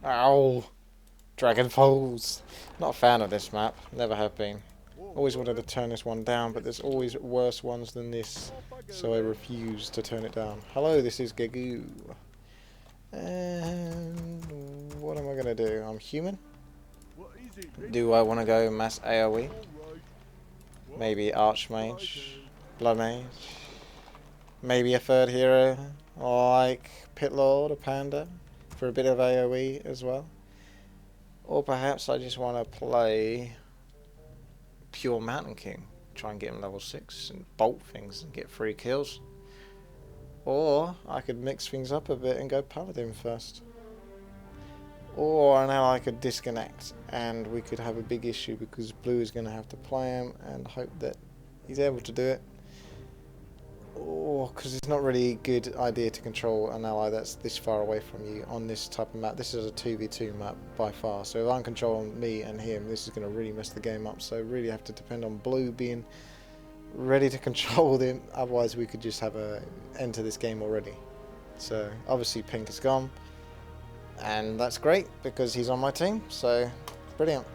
Ow! Dragon Falls! Not a fan of this map. Never have been. Always wanted to turn this one down, but there's always worse ones than this, so I refuse to turn it down. Hello, this is Gagoo. And what am I going to do? I'm human? Do I want to go mass AoE? Maybe Archmage? Blood Mage? Maybe a third hero like Pit Lord or Panda for a bit of AoE as well? Or perhaps I just want to play pure Mountain King, try and get him level 6 and bolt things and get 3 kills. Or I could mix things up a bit and go Paladin first. Or now I could disconnect and we could have a big issue because Blue is going to have to play him and hope that he's able to do it. Or because it's not really a good idea to control an ally that's this far away from you on this type of map. This is a 2v2 map by far, so if I'm controlling me and him, this is going to really mess the game up. So really have to depend on Blue being ready to control them, otherwise we could just have a end to this game already. So obviously Pink is gone, and that's great because he's on my team, so brilliant.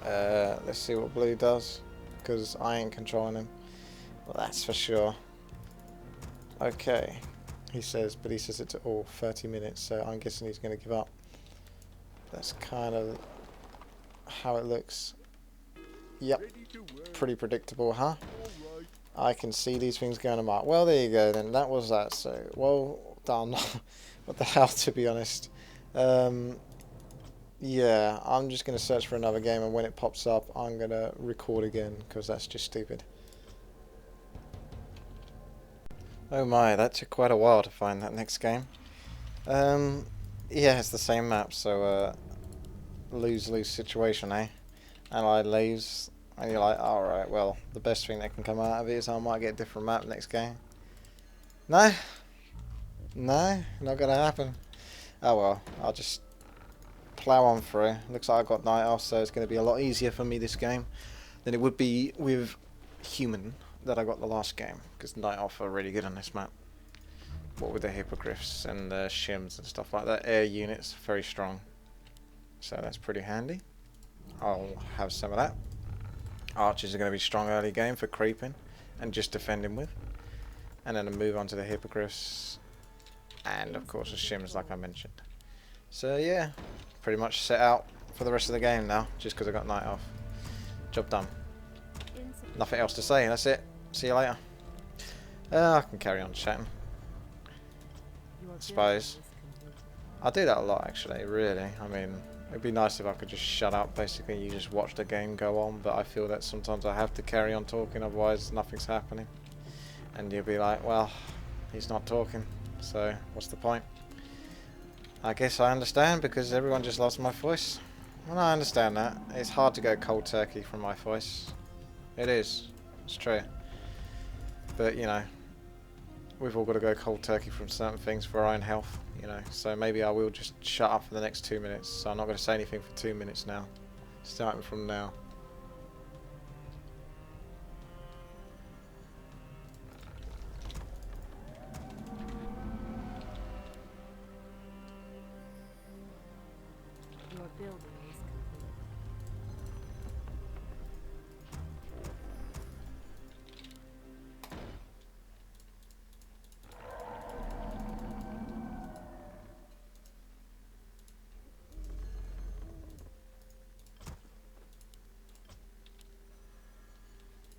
Let's see what Blue does, because I ain't controlling him. Well, that's for sure. Okay, he says, but he says it to all 30 minutes, so I'm guessing he's going to give up. That's kind of how it looks. Yep, pretty predictable, huh? I can see these things going to mark. Well, there you go then, that was that, so well done. What the hell, to be honest. Yeah, I'm just going to search for another game, and when it pops up, I'm going to record again, because that's just stupid. Oh my, that took quite a while to find that next game. Yeah, it's the same map, so lose-lose situation, eh? Ally leaves, and you're like, alright, well, the best thing that can come out of it is I might get a different map next game. No? No? Not gonna happen. Oh well, I'll just plow on through. Looks like I got night off, so it's gonna be a lot easier for me this game than it would be with human that I got the last game, because night off are really good on this map. What with the hippogriffs and the shims and stuff like that, air units very strong, so that's pretty handy. I'll have some of that. Archers are going to be strong early game for creeping and just defending with, and then I'll move on to the hippogriffs and of course the shims like I mentioned. So yeah, pretty much set out for the rest of the game now, just because I got night off. Job done. Nothing else to say, that's it. See you later. I can carry on chatting, I suppose. I do that a lot actually, really. I mean, it'd be nice if I could just shut up, basically, you just watch the game go on, but I feel that sometimes I have to carry on talking, otherwise nothing's happening. And you'll be like, well, he's not talking, so what's the point? I guess I understand, because everyone just loves my voice. Well, I understand that. It's hard to go cold turkey from my voice. It is. It's true. But, you know, we've all got to go cold turkey from certain things for our own health, you know. So maybe I will just shut up for the next 2 minutes. So I'm not going to say anything for 2 minutes now. Starting from now. Your building is complete.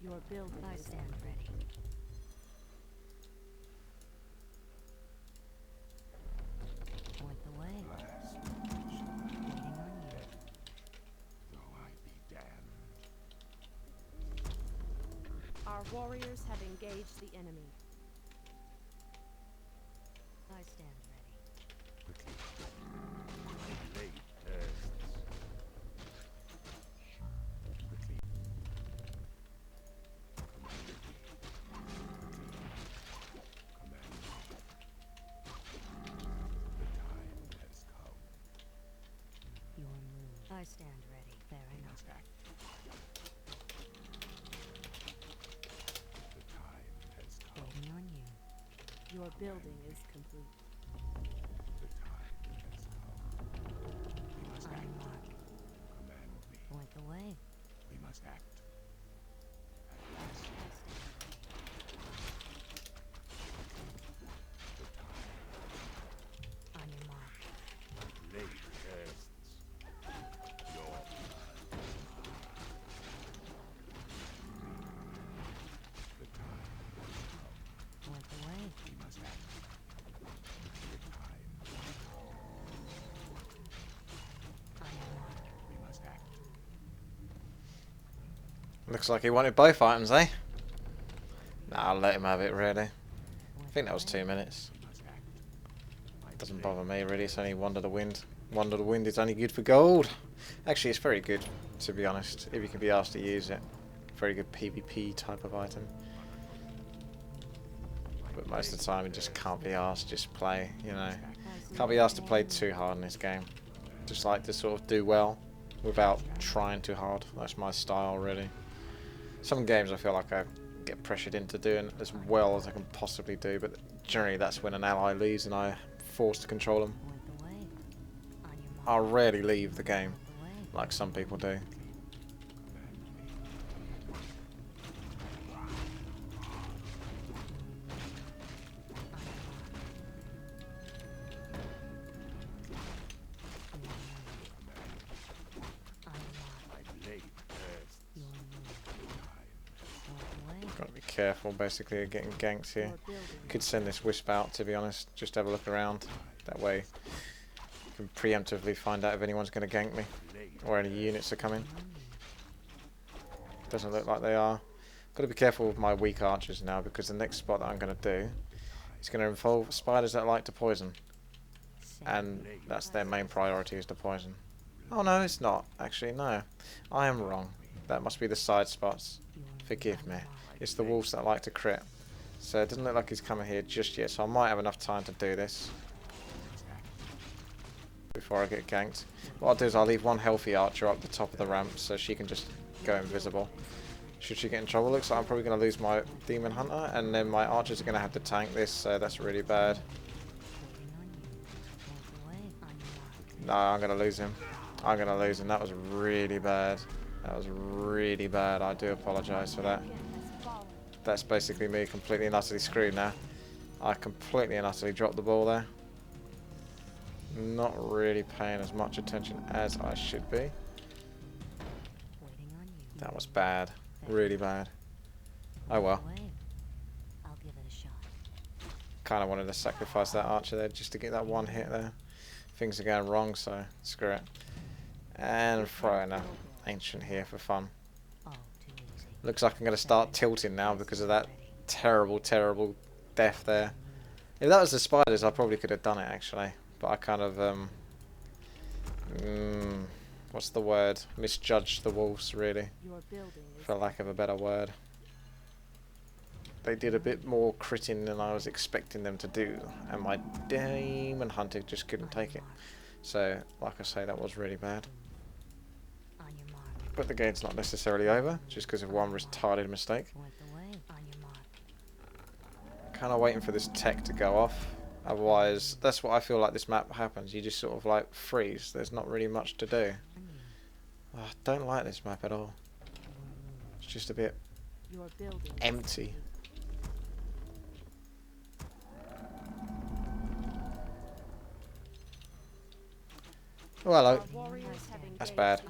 Your building I stand ready. Point the way. Waiting on you. Though I be damned. Our warriors have engaged the enemy. I stand ready. Quickly. Late thirsts. Quickly. Command me. The time has come. Your move. I stand ready. Fair enough. Attack. The time has come. Waiting on you. Your building is complete. The time has come. Looks like he wanted both items, eh? Nah, I'll let him have it, really. I think that was 2 minutes. Doesn't bother me, really. It's only Wander the Wind. Wander the Wind is only good for gold. Actually, it's very good, to be honest, if you can be asked to use it. Very good PvP type of item. But most of the time, you just can't be asked. Just play, you know. Can't be asked to play too hard in this game. Just like to sort of do well without trying too hard. That's my style, really. Some games I feel like I get pressured into doing as well as I can possibly do, but generally that's when an ally leaves and I'm forced to control them. I rarely leave the game, like some people do. Got to be careful, basically, of getting ganked here. Could send this wisp out, to be honest. Just have a look around. That way, you can preemptively find out if anyone's going to gank me or any units are coming. Doesn't look like they are. Got to be careful with my weak archers now, because the next spot that I'm going to do is going to involve spiders that like to poison, and that's their main priority, is to poison. Oh no, it's not. Actually, no, I am wrong. That must be the side spots. Forgive me. It's the wolves that like to crit. So it doesn't look like he's coming here just yet, so I might have enough time to do this before I get ganked. What I'll do is I'll leave one healthy archer up the top of the ramp so she can just go invisible. Should she get in trouble, looks like I'm probably going to lose my demon hunter, and then my archers are going to have to tank this, so that's really bad. No, I'm going to lose him. I'm going to lose him. That was really bad. That was really bad. I do apologise for that. That's basically me completely and utterly screwed now. I completely and utterly dropped the ball there. Not really paying as much attention as I should be. That was bad. Really bad. Oh well. Kind of wanted to sacrifice that archer there just to get that one hit there. Things are going wrong, so screw it. And throwing an ancient here for fun. Looks like I'm going to start tilting now because of that terrible, terrible death there. If that was the spiders, I probably could have done it actually. But I kind of, what's the word? Misjudged the wolves, really. For lack of a better word. They did a bit more critting than I was expecting them to do. And my demon hunter just couldn't take it. So, like I say, that was really bad. But the game's not necessarily over, just because of one retarded mistake. Kind of waiting for this tech to go off. Otherwise, that's what I feel like this map happens. You just sort of like freeze. There's not really much to do. Oh, I don't like this map at all. It's just a bit empty. Oh, hello. That's bad.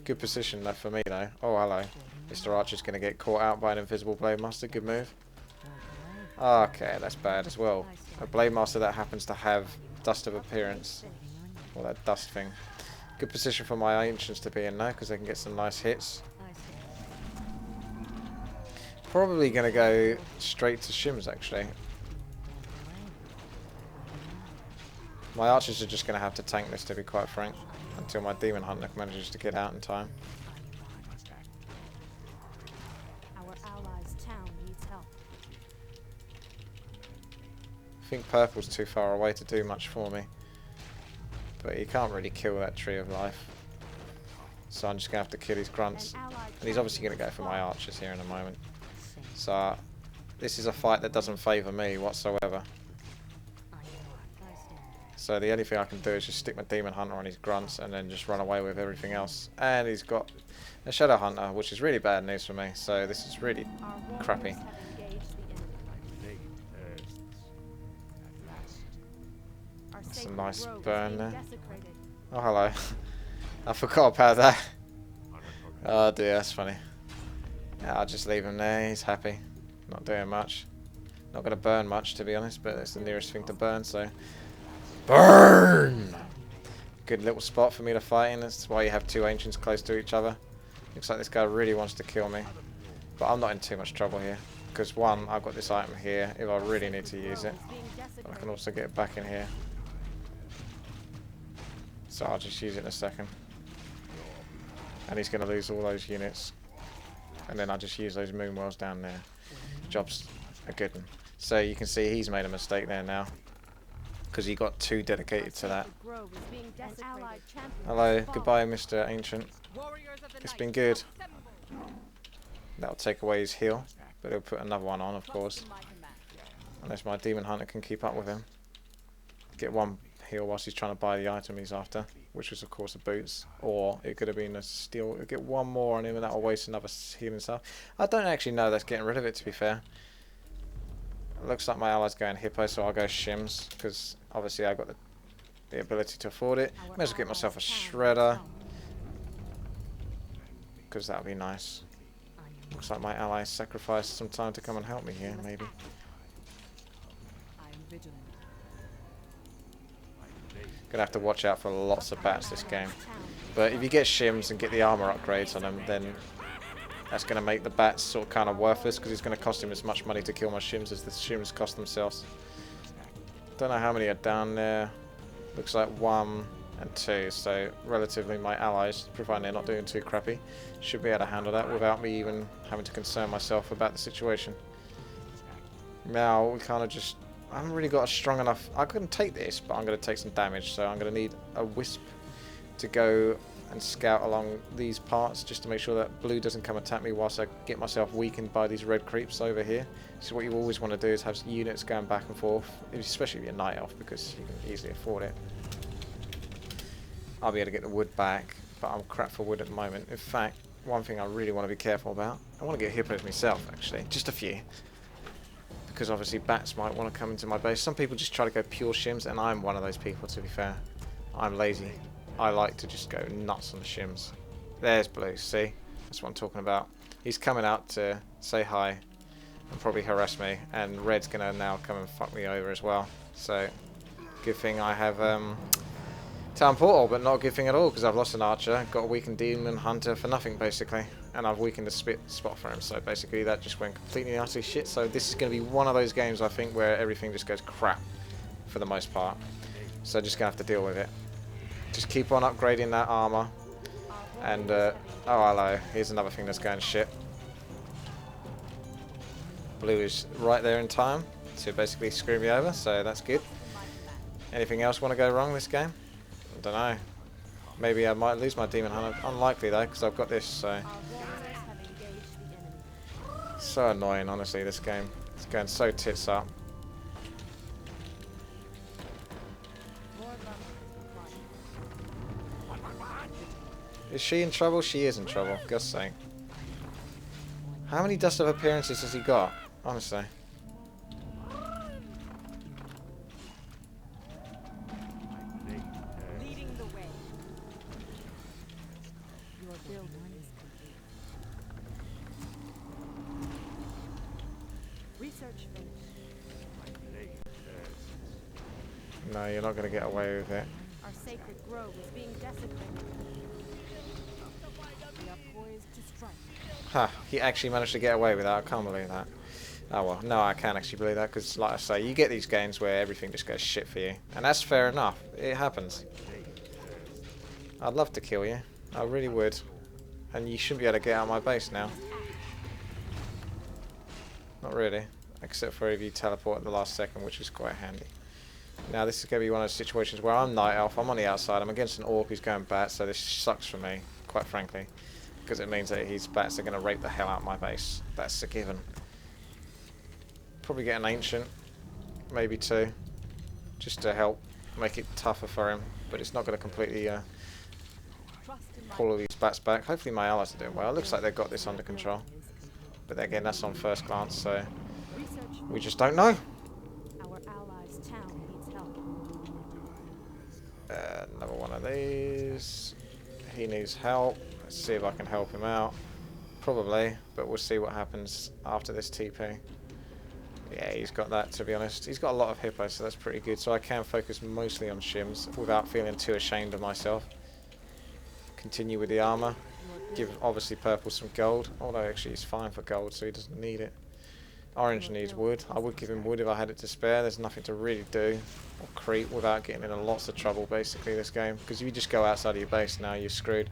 Good position though for me though. Oh, hello. Mr. Archer's going to get caught out by an invisible Blade Master. Good move. Okay, that's bad as well. A Blade Master that happens to have Dust of Appearance. Or that dust thing. Good position for my Ancients to be in now, because they can get some nice hits. Probably going to go straight to Shims actually. My Archers are just going to have to tank this, to be quite frank. Until my Demon Hunter manages to get out in time. Our allies' town needs help. I think purple's too far away to do much for me. But he can't really kill that Tree of Life. So I'm just going to have to kill his grunts. And he's obviously going to go for my archers here in a moment. So this is a fight that doesn't favour me whatsoever. So the only thing I can do is just stick my Demon Hunter on his grunts and then just run away with everything else. And he's got a Shadow Hunter, which is really bad news for me. So this is really crappy. That's a nice burn there. Oh, hello. I forgot about that. Oh dear, that's funny. Yeah, I'll just leave him there. He's happy. Not doing much. Not going to burn much, to be honest, but it's the nearest thing to burn, so... Burn! Good little spot for me to fight in. That's why you have two Ancients close to each other. Looks like this guy really wants to kill me. But I'm not in too much trouble here. Because one, I've got this item here if I really need to use it. But I can also get it back in here. So I'll just use it in a second. And he's going to lose all those units. And then I'll just use those moon wells down there. Job's a good one. So you can see he's made a mistake there now. Because he got too dedicated to that. Hello, goodbye Mr. Ancient. It's been good. That'll take away his heal. But he'll put another one on, of course. Unless my demon hunter can keep up with him. Get one heal whilst he's trying to buy the item he's after, which was of course a boots, or it could have been a steal. It'll get one more on him and that'll waste another healing stuff. I don't actually know that's getting rid of it, to be fair. It looks like my ally's going hippo, so I'll go shims, because obviously I've got the ability to afford it. May as well get myself a shredder, because that'll be nice. Looks like my ally sacrificed some time to come and help me here, maybe. Gonna have to watch out for lots of bats this game. But if you get shims and get the armor upgrades on them, then that's gonna make the bats sort of kind of worthless, because it's gonna cost him as much money to kill my shims as the shims cost themselves. Don't know how many are down there. Looks like 1 and 2, so relatively my allies, providing they're not doing too crappy, should be able to handle that without me even having to concern myself about the situation. Now we kind of just, I haven't really got a strong enough, I couldn't take this, but I'm going to take some damage, so I'm going to need a wisp to go and scout along these parts just to make sure that blue doesn't come attack me whilst I get myself weakened by these red creeps over here. So what you always want to do is have units going back and forth, especially if you're night elf, because you can easily afford it. I'll be able to get the wood back, but I'm crap for wood at the moment. In fact, one thing I really want to be careful about, I want to get hippos myself actually, just a few. Because obviously bats might want to come into my base. Some people just try to go pure shims, and I'm one of those people, to be fair. I'm lazy. I like to just go nuts on the shims. There's blue, see? That's what I'm talking about. He's coming out to say hi and probably harass me, and red's going to now come and fuck me over as well. So, good thing I have Town Portal, but not a good thing at all, because I've lost an archer, got a weakened demon hunter for nothing basically, and I've weakened the spot for him, so basically that just went completely and utterly shit. So this is going to be one of those games, I think, where everything just goes crap for the most part. So just going to have to deal with it. Just keep on upgrading that armor, and oh hello, here's another thing that's going shit. Blue is right there in time to basically screw me over, so that's good. Anything else want to go wrong this game? I don't know. Maybe I might lose my demon hunter. Unlikely though, because I've got this. So annoying, honestly. This game. It's going so tits up. Is she in trouble? She is in trouble. God's sake. How many dust of appearances has he got? Honestly. No, you're not going to get away with it. Our sacred grove is being desecrated. We are poised to strike. Ha, he actually managed to get away with that. I can't believe that. Oh well, no, I can actually believe that, because like I say, you get these games where everything just goes shit for you. And that's fair enough. It happens. I'd love to kill you. I really would. And you shouldn't be able to get out of my base now. Not really. Except for if you teleport at the last second, which is quite handy. Now this is going to be one of those situations where I'm night elf, I'm on the outside, I'm against an orc who's going bat, so this sucks for me, quite frankly. Because it means that his bats are going to rape the hell out of my base. That's a given. Probably get an ancient, maybe 2, just to help make it tougher for him. But it's not going to completely pull all these bats back. Hopefully my allies are doing well. It looks like they've got this under control. But again, that's on first glance, so we just don't know. Our allies' town needs help. Another one of these. He needs help. Let's see if I can help him out. Probably, but we'll see what happens after this TP. Yeah, he's got that, to be honest. He's got a lot of hippos, so that's pretty good. So I can focus mostly on shims without feeling too ashamed of myself. Continue with the armor. Give obviously purple some gold, although actually he's fine for gold, so he doesn't need it. Orange needs wood. I would give him wood if I had it to spare. There's nothing to really do or creep without getting in lots of trouble basically this game, because if you just go outside of your base now, you're screwed.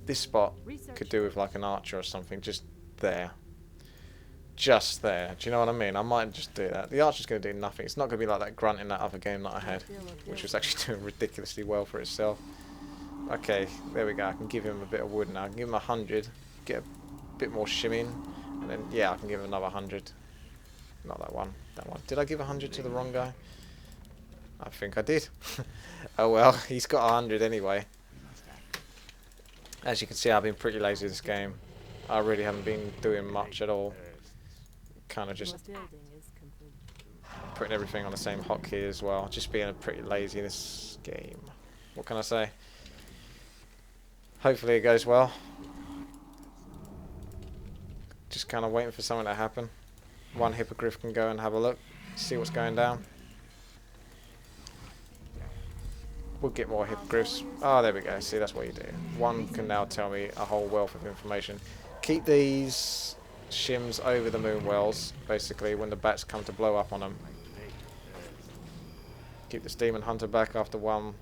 This spot could do with like an archer or something just there. Just there. Do you know what I mean? I might just do that. The archer's going to do nothing. It's not going to be like that grunt in that other game that I had, which was actually doing ridiculously well for itself. Okay, there we go. I can give him a bit of wood now. I can give him 100, get a bit more shimming, and then, yeah, I can give him another 100. Not that one. That one. Did I give 100 to the wrong guy? I think I did. Oh well, he's got 100 anyway. As you can see, I've been pretty lazy this game. I really haven't been doing much at all. Kind of just putting everything on the same hotkey as well. Just being pretty lazy in this game. What can I say? Hopefully it goes well. Just kind of waiting for something to happen. One hippogriff can go and have a look, see what's going down. We'll get more hippogriffs. Oh, there we go. See, that's what you do. One can now tell me a whole wealth of information. Keep these shims over the moon wells, basically, when the bats come to blow up on them. Keep this demon hunter back after one.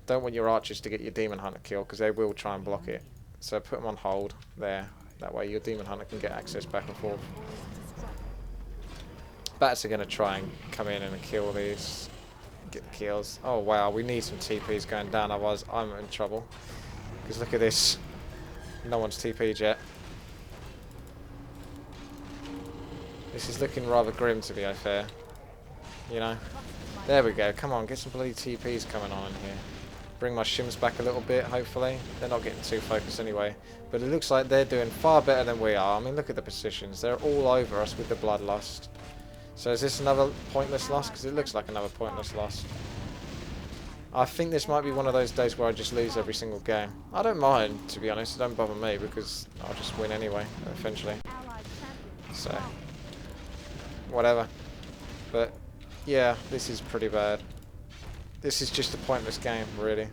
Don't want your archers to get your demon hunter killed, because they will try and block it. So put them on hold there. That way your demon hunter can get access back and forth. Bats are going to try and come in and kill these. Get the kills. Oh wow, we need some TPs going down, otherwise I'm in trouble. Because look at this. No one's TP'd yet. This is looking rather grim, to be fair. You know? There we go. Come on, get some bloody TPs coming on in here. Bring my shims back a little bit, hopefully. They're not getting too focused anyway. But it looks like they're doing far better than we are. I mean, look at the positions. They're all over us with the bloodlust. So is this another pointless loss? Because it looks like another pointless loss. I think this might be one of those days where I just lose every single game. I don't mind, to be honest. It don't bother me, because I'll just win anyway, eventually. So, whatever. But, yeah, this is pretty bad. This is just a pointless game, really.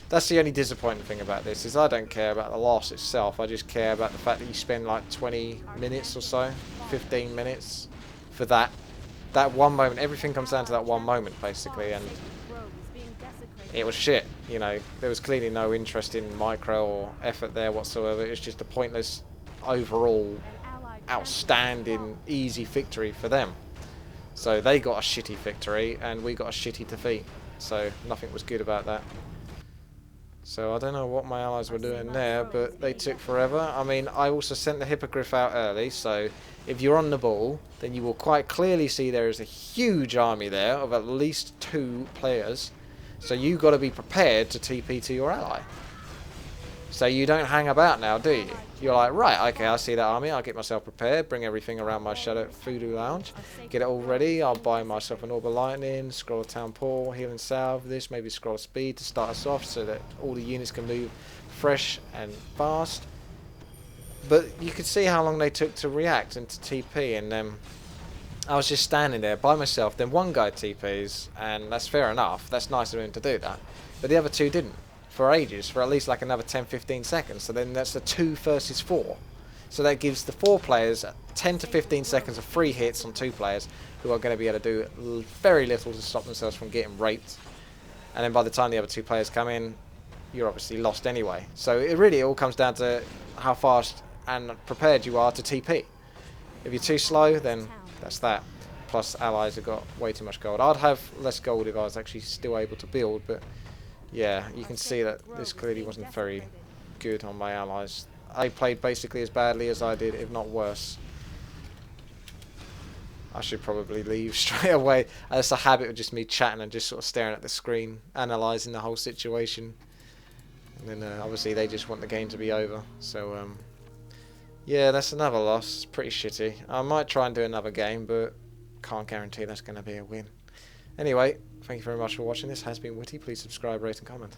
That's the only disappointing thing about this, is I don't care about the loss itself. I just care about the fact that you spend like 20 minutes or so, 15 minutes for that one moment. Everything comes down to that one moment, basically, and it was shit. You know, there was clearly no interest in micro or effort there whatsoever. It was just a pointless, overall, outstanding, easy victory for them. So they got a shitty victory, and we got a shitty defeat. So nothing was good about that. So I don't know what my allies were doing there, but they took forever. I mean, I also sent the hippogriff out early, so if you're on the ball, then you will quite clearly see there is a huge army there of at least 2 players. So you got to be prepared to TP to your ally. So you don't hang about now, do you? You're like, right, okay, I see that army, I'll get myself prepared, bring everything around my Shadow Voodoo Lounge, get it all ready, I'll buy myself an Orb of Lightning, Scroll of Town Pool, Healing Salve, this, maybe Scroll of Speed to start us off so that all the units can move fresh and fast. But you could see how long they took to react and to TP, and I was just standing there by myself, then one guy TPs, and that's fair enough, that's nice of him to do that, but the other 2 didn't. For ages, for at least like another 10-15 seconds. So then that's the 2 versus 4. So that gives the 4 players 10 to 15 seconds of free hits on 2 players who are going to be able to do very little to stop themselves from getting raped. And then by the time the other 2 players come in, you're obviously lost anyway. So it really all comes down to how fast and prepared you are to TP. If you're too slow, then that's that. Plus allies have got way too much gold. I'd have less gold if I was actually still able to build, but yeah, you can see that this clearly wasn't very good on my allies. They played basically as badly as I did, if not worse. I should probably leave straight away. It's a habit of just me chatting and just sort of staring at the screen, analysing the whole situation. And then obviously they just want the game to be over. So yeah, that's another loss. It's pretty shitty. I might try and do another game, but can't guarantee that's going to be a win. Anyway, thank you very much for watching. This has been Witty. Please subscribe, rate and comment.